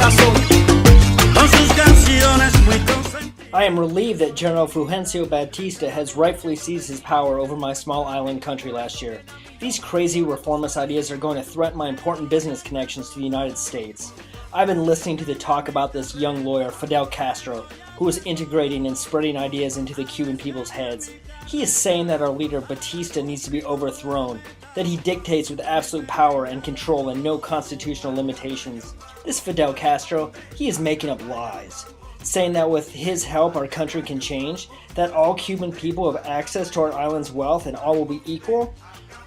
corazón. Con sus canciones muy I am relieved that General Fulgencio Batista has rightfully seized his power over my small island country last year. These crazy reformist ideas are going to threaten my important business connections to the United States. I've been listening to the talk about this young lawyer, Fidel Castro, who is integrating and spreading ideas into the Cuban people's heads. He is saying that our leader, Batista, needs to be overthrown, that he dictates with absolute power and control and no constitutional limitations. This Fidel Castro, he is making up lies, saying that with his help our country can change, that all Cuban people have access to our island's wealth and all will be equal.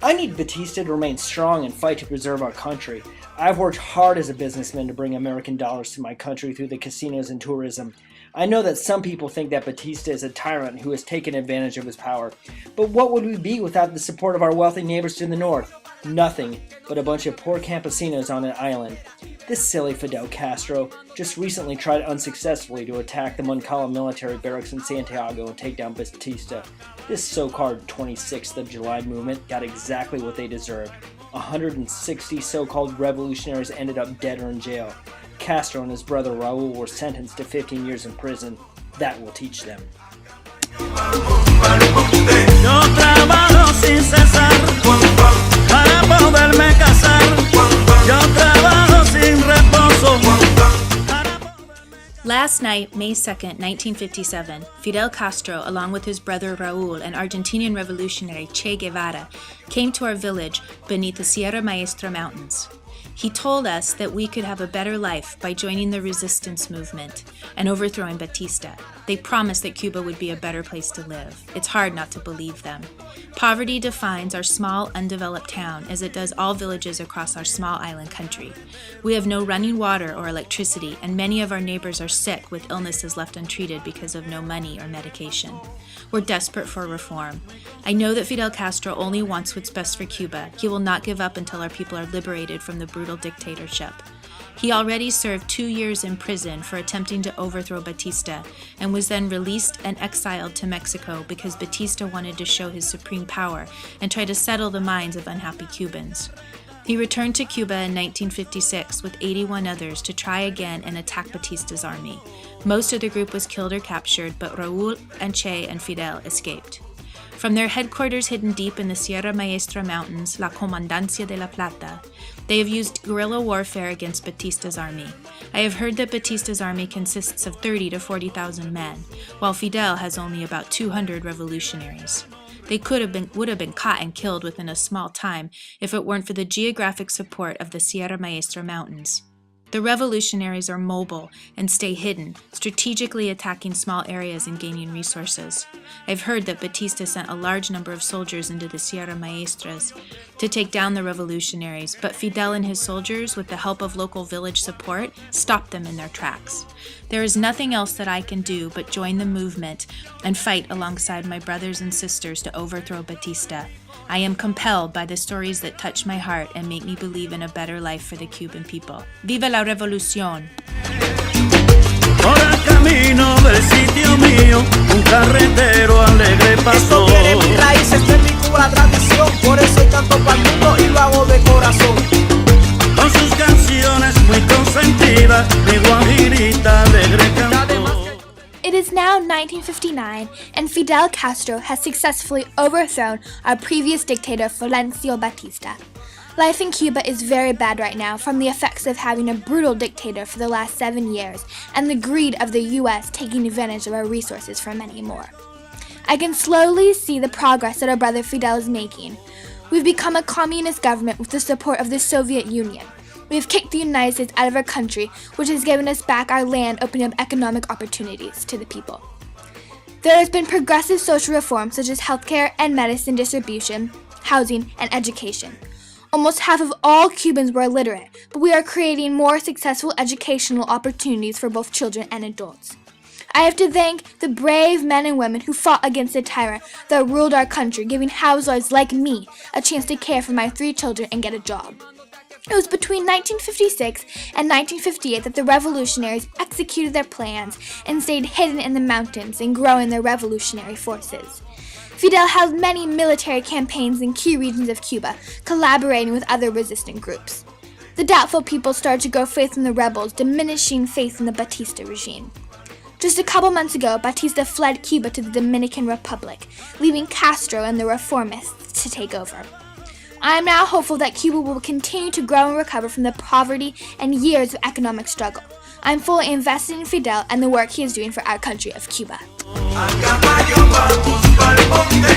I need Batista to remain strong and fight to preserve our country. I've worked hard as a businessman to bring American dollars to my country through the casinos and tourism. I know that some people think that Batista is a tyrant who has taken advantage of his power. But what would we be without the support of our wealthy neighbors to the north? Nothing but a bunch of poor campesinos on an island. This silly Fidel Castro just recently tried unsuccessfully to attack the Moncala military barracks in Santiago and take down Batista. This so-called 26th of July movement got exactly what they deserved. 160 so-called revolutionaries ended up dead or in jail. Castro and his brother Raul were sentenced to 15 years in prison. That will teach them. Yo trabajo sin cesar para poderme casar. Yo trabajo sin reposo. Last night, May 2nd, 1957, Fidel Castro, along with his brother Raul and Argentinian revolutionary Che Guevara, came to our village beneath the Sierra Maestra Mountains. He told us that we could have a better life by joining the resistance movement and overthrowing Batista. They promised that Cuba would be a better place to live. It's hard not to believe them. Poverty defines our small, undeveloped town as it does all villages across our small island country. We have no running water or electricity, and many of our neighbors are sick with illnesses left untreated because of no money or medication. We're desperate for reform. I know that Fidel Castro only wants what's best for Cuba. He will not give up until our people are liberated from the brutal dictatorship. He already served 2 years in prison for attempting to overthrow Batista and was then released and exiled to Mexico because Batista wanted to show his supreme power and try to settle the minds of unhappy Cubans. He returned to Cuba in 1956 with 81 others to try again and attack Batista's army. Most of the group was killed or captured, but Raul and Che and Fidel escaped. From their headquarters hidden deep in the Sierra Maestra Mountains, La Comandancia de la Plata, they have used guerrilla warfare against Batista's army. I have heard that Batista's army consists of 30 to 40,000 men, while Fidel has only about 200 revolutionaries. They would have been caught and killed within a small time if it weren't for the geographic support of the Sierra Maestra Mountains. The revolutionaries are mobile and stay hidden, strategically attacking small areas and gaining resources. I've heard that Batista sent a large number of soldiers into the Sierra Maestras to take down the revolutionaries, but Fidel and his soldiers, with the help of local village support, stopped them in their tracks. There is nothing else that I can do but join the movement and fight alongside my brothers and sisters to overthrow Batista. I am compelled by the stories that touch my heart and make me believe in a better life for the Cuban people. Viva la revolución! Por el camino del sitio mío, un carretero alegre pasó. Esto tiene mis raíces, no es mi Cuba la tradición. Por eso hay canto para el mundo y lo hago de corazón. Con sus canciones muy consentidas, mi guajirita alegre cantó. It is now 1959, and Fidel Castro has successfully overthrown our previous dictator, Fulgencio Batista. Life in Cuba is very bad right now from the effects of having a brutal dictator for the last 7 years and the greed of the U.S. taking advantage of our resources for many more. I can slowly see the progress that our brother Fidel is making. We've become a communist government with the support of the Soviet Union. We have kicked the United States out of our country, which has given us back our land, opening up economic opportunities to the people. There has been progressive social reforms such as healthcare and medicine distribution, housing, and education. Almost half of all Cubans were illiterate, but we are creating more successful educational opportunities for both children and adults. I have to thank the brave men and women who fought against the tyrant that ruled our country, giving housewives like me a chance to care for my 3 children and get a job. It was between 1956 and 1958 that the revolutionaries executed their plans and stayed hidden in the mountains and growing their revolutionary forces. Fidel held many military campaigns in key regions of Cuba, collaborating with other resistant groups. The doubtful people started to grow faith in the rebels, diminishing faith in the Batista regime. Just a couple months ago, Batista fled Cuba to the Dominican Republic, leaving Castro and the reformists to take over. I am now hopeful that Cuba will continue to grow and recover from the poverty and years of economic struggle. I am fully invested in Fidel and the work he is doing for our country of Cuba.